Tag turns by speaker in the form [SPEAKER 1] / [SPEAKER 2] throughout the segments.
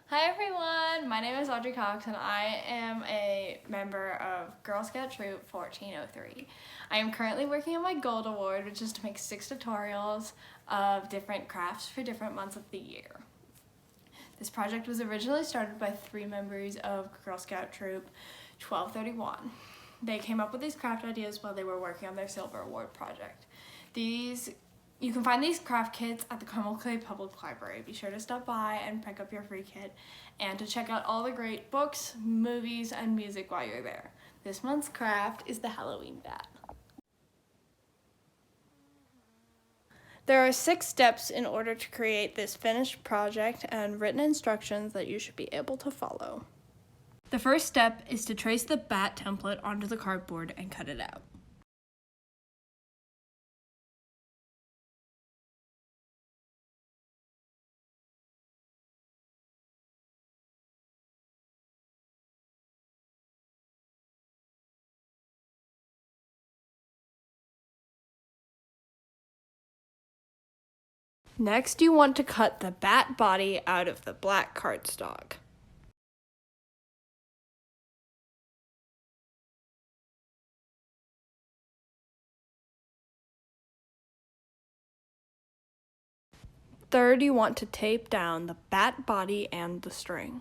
[SPEAKER 1] Hi everyone, my name is Audrey Cox and I am a member of Girl Scout Troop 1403. I am currently working on my Gold Award, which is to make 6 tutorials of different crafts for different months of the year. This project was originally started by 3 members of Girl Scout Troop 1231. They came up with these craft ideas while they were working on their Silver Award project. You can find these craft kits at the Carmel Clay Public Library. Be sure to stop by and pick up your free kit and to check out all the great books, movies, and music while you're there. This month's craft is the Halloween bat. There are 6 steps in order to create this finished project and written instructions that you should be able to follow. The first step is to trace the bat template onto the cardboard and cut it out. Next, you want to cut the bat body out of the black cardstock. Third, you want to tape down the bat body and the string.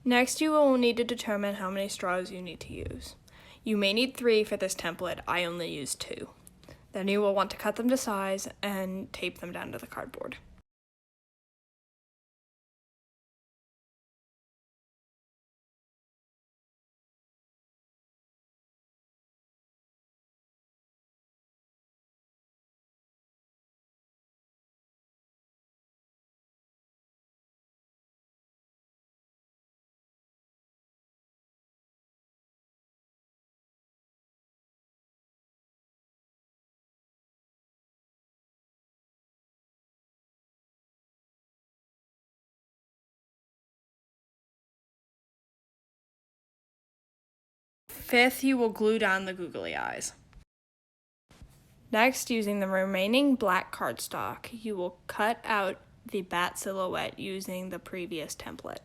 [SPEAKER 1] Next, you will need to determine how many straws you need to use. You may need 3 for this template, I only used 2. Then you will want to cut them to size and tape them down to the cardboard. Fifth, you will glue down the googly eyes. Next, using the remaining black cardstock, you will cut out the bat silhouette using the previous template.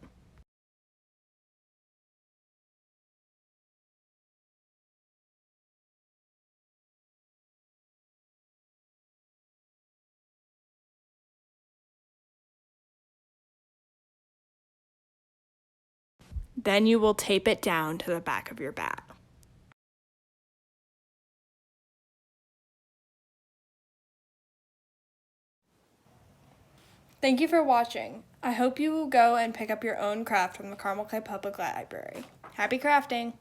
[SPEAKER 1] Then you will tape it down to the back of your bat. Thank you for watching. I hope you will go and pick up your own craft from the Carmel Clay Public Library. Happy crafting!